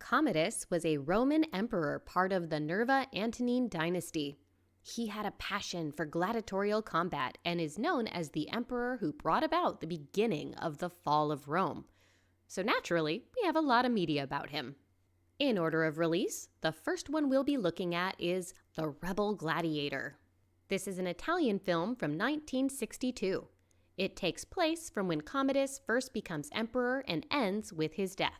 Commodus was a Roman emperor part of the Nerva Antonine dynasty. He had a passion for gladiatorial combat and is known as the emperor who brought about the beginning of the fall of Rome. So naturally, we have a lot of media about him. In order of release, the first one we'll be looking at is The Rebel Gladiator. This is an Italian film from 1962. It takes place from when Commodus first becomes emperor and ends with his death.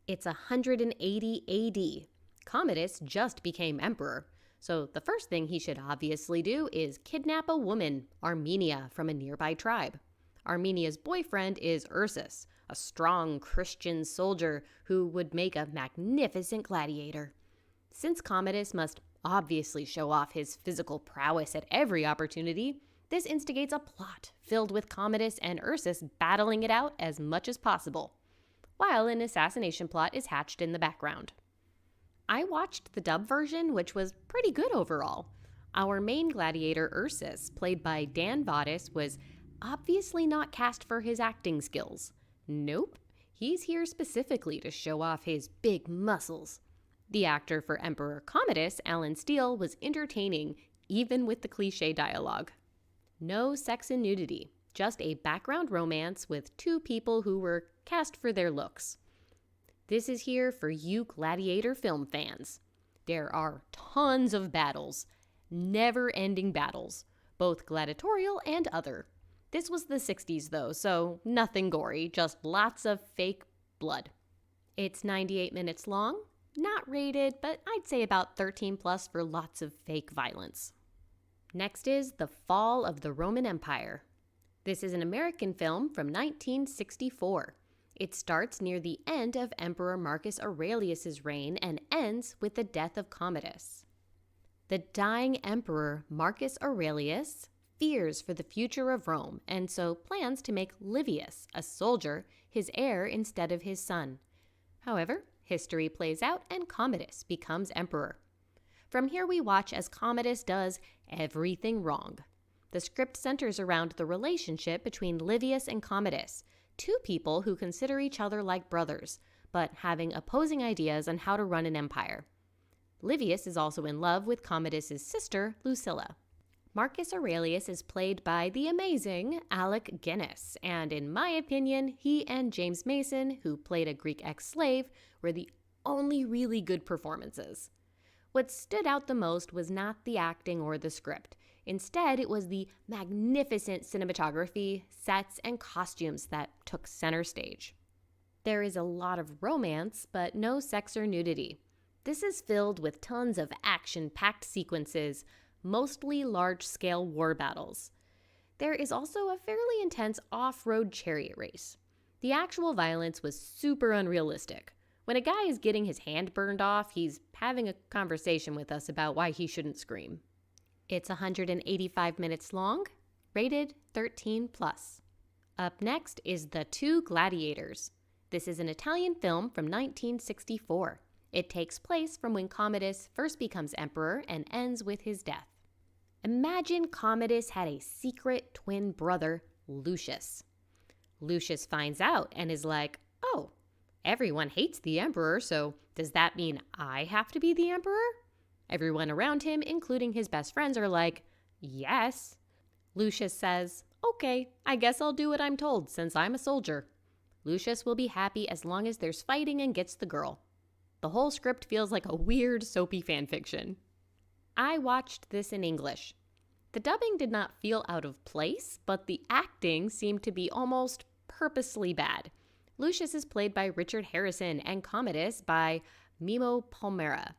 It's 180 AD. Commodus just became emperor, so the first thing he should obviously do is kidnap a woman, Armenia, from a nearby tribe. Armenia's boyfriend is Ursus, a strong Christian soldier who would make a magnificent gladiator. Since Commodus must obviously show off his physical prowess at every opportunity, this instigates a plot filled with Commodus and Ursus battling it out as much as possible, while an assassination plot is hatched in the background. I watched the dub version, which was pretty good overall. Our main gladiator, Ursus, played by Dan Vaudis, was obviously not cast for his acting skills. Nope, he's here specifically to show off his big muscles. The actor for Emperor Commodus, Alan Steele, was entertaining, even with the cliche dialogue. No sex and nudity, just a background romance with two people who were cast for their looks. This is here for you Gladiator film fans. There are tons of battles, never-ending battles, both gladiatorial and other. This was the 60s though, so nothing gory, just lots of fake blood. It's 98 minutes long, not rated, but I'd say about 13 plus for lots of fake violence. Next is The Fall of the Roman Empire. This is an American film from 1964. It starts near the end of Emperor Marcus Aurelius's reign and ends with the death of Commodus. The dying emperor Marcus Aurelius fears for the future of Rome and so plans to make Livius, a soldier, his heir instead of his son. However, history plays out and Commodus becomes emperor. From here we watch as Commodus does everything wrong. The script centers around the relationship between Livius and Commodus, two people who consider each other like brothers, but having opposing ideas on how to run an empire. Livius is also in love with Commodus's sister, Lucilla. Marcus Aurelius is played by the amazing Alec Guinness, and in my opinion, he and James Mason, who played a Greek ex-slave, were the only really good performances. What stood out the most was not the acting or the script. Instead, it was the magnificent cinematography, sets, and costumes that took center stage. There is a lot of romance, but no sex or nudity. This is filled with tons of action-packed sequences, mostly large-scale war battles. There is also a fairly intense off-road chariot race. The actual violence was super unrealistic. When a guy is getting his hand burned off, he's having a conversation with us about why he shouldn't scream. It's 185 minutes long, rated 13 plus. Up next is The Two Gladiators. This is an Italian film from 1964. It takes place from when Commodus first becomes emperor and ends with his death. Imagine Commodus had a secret twin brother, Lucius. Lucius finds out and is like, oh, everyone hates the emperor, so does that mean I have to be the emperor? Everyone around him, including his best friends, are like, yes. Lucius says, okay, I guess I'll do what I'm told since I'm a soldier. Lucius will be happy as long as there's fighting and gets the girl. The whole script feels like a weird, soapy fanfiction. I watched this in English. The dubbing did not feel out of place, but the acting seemed to be almost purposely bad. Lucius is played by Richard Harrison and Commodus by Mimo Palmera.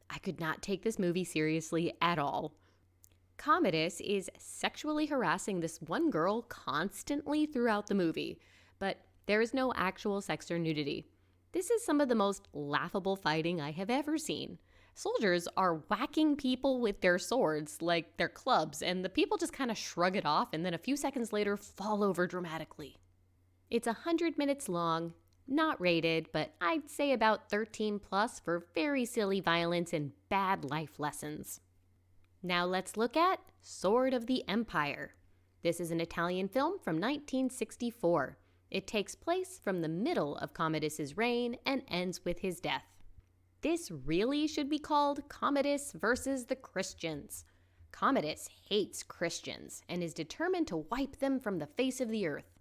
I could not take this movie seriously at all. Commodus is sexually harassing this one girl constantly throughout the movie, but there is no actual sex or nudity. This is some of the most laughable fighting I have ever seen. Soldiers are whacking people with their swords, like their clubs, and the people just kind of shrug it off and then a few seconds later fall over dramatically. It's 100 minutes long, not rated, but I'd say about 13 plus for very silly violence and bad life lessons. Now let's look at Sword of the Empire. This is an Italian film from 1964. It takes place from the middle of Commodus's reign and ends with his death. This really should be called Commodus versus the Christians. Commodus hates Christians and is determined to wipe them from the face of the earth.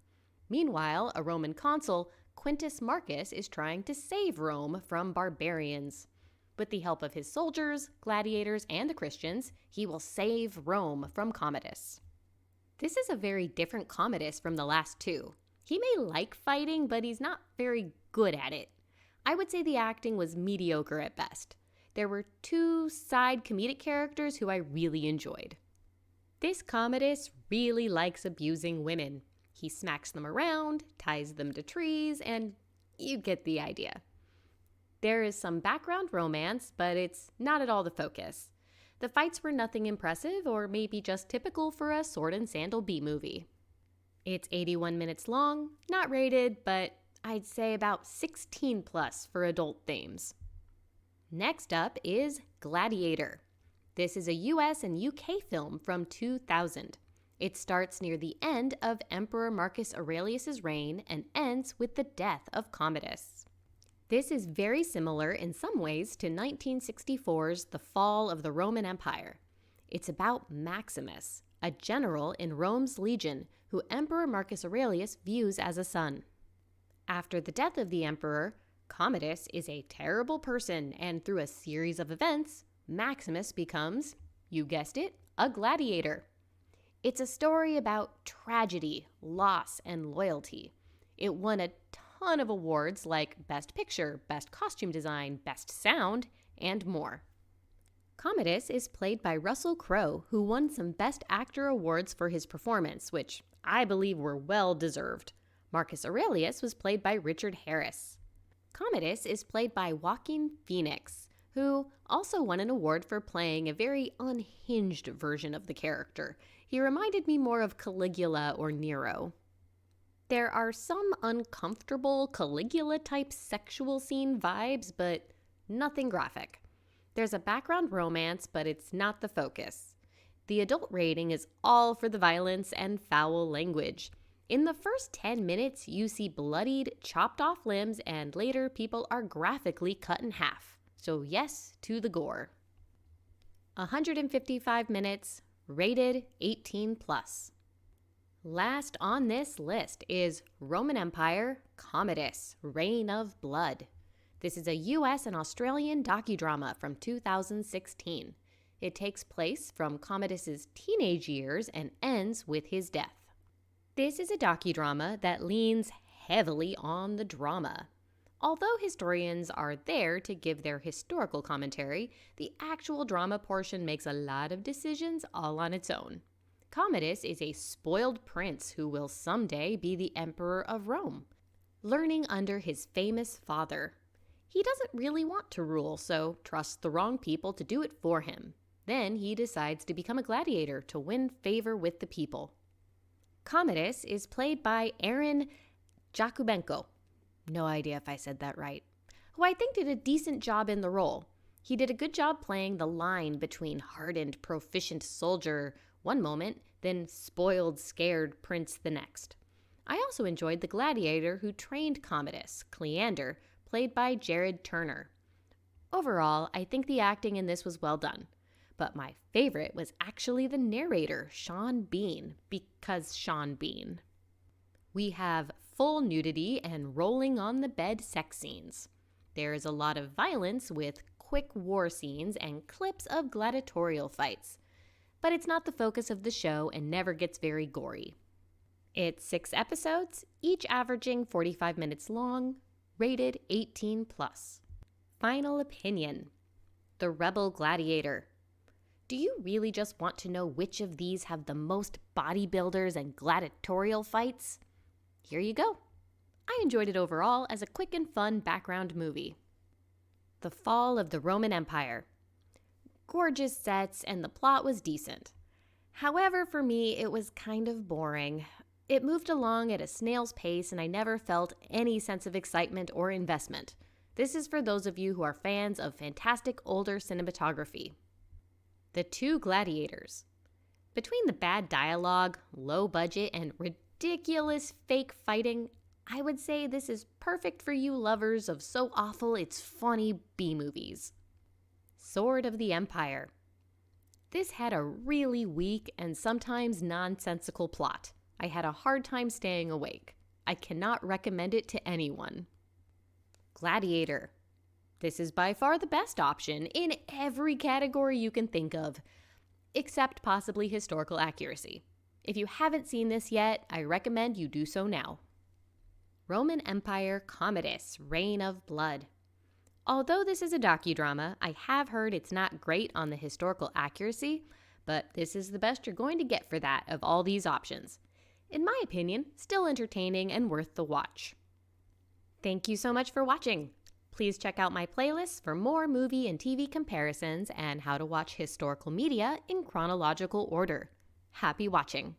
Meanwhile, a Roman consul, Quintus Marcus, is trying to save Rome from barbarians. With the help of his soldiers, gladiators, and the Christians, he will save Rome from Commodus. This is a very different Commodus from the last two. He may like fighting, but he's not very good at it. I would say the acting was mediocre at best. There were two side comedic characters who I really enjoyed. This Commodus really likes abusing women. He smacks them around, ties them to trees, and you get the idea. There is some background romance, but it's not at all the focus. The fights were nothing impressive, or maybe just typical for a sword and sandal B-movie. It's 81 minutes long, not rated, but I'd say about 16 plus for adult themes. Next up is Gladiator. This is a US and UK film from 2000. It starts near the end of Emperor Marcus Aurelius's reign and ends with the death of Commodus. This is very similar in some ways to 1964's The Fall of the Roman Empire. It's about Maximus, a general in Rome's legion who Emperor Marcus Aurelius views as a son. After the death of the emperor, Commodus is a terrible person, and through a series of events, Maximus becomes, you guessed it, a gladiator. It's a story about tragedy, loss, and loyalty. It won a ton of awards like Best Picture, Best Costume Design, Best Sound, and more. Commodus is played by Russell Crowe, who won some Best Actor awards for his performance, which I believe were well deserved. Marcus Aurelius was played by Richard Harris. Commodus is played by Joaquin Phoenix, who also won an award for playing a very unhinged version of the character. He reminded me more of Caligula or Nero. There are some uncomfortable Caligula-type sexual scene vibes, but nothing graphic. There's a background romance, but it's not the focus. The adult rating is all for the violence and foul language. In the first 10 minutes, you see bloodied, chopped off limbs, and later people are graphically cut in half. So yes to the gore. 155 minutes, rated 18 plus. Last on this list is Roman Empire, Commodus, Reign of Blood. This is a US and Australian docudrama from 2016. It takes place from Commodus's teenage years and ends with his death. This is a docudrama that leans heavily on the drama. Although historians are there to give their historical commentary, the actual drama portion makes a lot of decisions all on its own. Commodus is a spoiled prince who will someday be the emperor of Rome, learning under his famous father. He doesn't really want to rule, so trusts the wrong people to do it for him. Then he decides to become a gladiator to win favor with the people. Commodus is played by Aaron Jakubenko. No idea if I said that right. Who I think did a decent job in the role. He did a good job playing the line between hardened, proficient soldier one moment, then spoiled, scared prince the next. I also enjoyed the gladiator who trained Commodus, Cleander, played by Jared Turner. Overall, I think the acting in this was well done. But my favorite was actually the narrator, Sean Bean, because Sean Bean. We have full nudity and rolling on the bed sex scenes. There is a lot of violence with quick war scenes and clips of gladiatorial fights. But it's not the focus of the show and never gets very gory. It's 6 episodes, each averaging 45 minutes long, rated 18 plus. Final opinion. The Rebel Gladiator. Do you really just want to know which of these have the most bodybuilders and gladiatorial fights? Here you go. I enjoyed it overall as a quick and fun background movie. The Fall of the Roman Empire. Gorgeous sets and the plot was decent. However, for me, it was kind of boring. It moved along at a snail's pace and I never felt any sense of excitement or investment. This is for those of you who are fans of fantastic older cinematography. The Two Gladiators. Between the bad dialogue, low budget, and ridiculous fake fighting, I would say this is perfect for you lovers of so awful it's funny B-movies. Sword of the Empire. This had a really weak and sometimes nonsensical plot. I had a hard time staying awake. I cannot recommend it to anyone. Gladiator. This is by far the best option in every category you can think of, except possibly historical accuracy. If you haven't seen this yet, I recommend you do so now. Roman Empire Commodus, Reign of Blood. Although this is a docudrama, I have heard it's not great on the historical accuracy, but this is the best you're going to get for that of all these options. In my opinion, still entertaining and worth the watch. Thank you so much for watching. Please check out my playlists for more movie and TV comparisons and how to watch historical media in chronological order. Happy watching!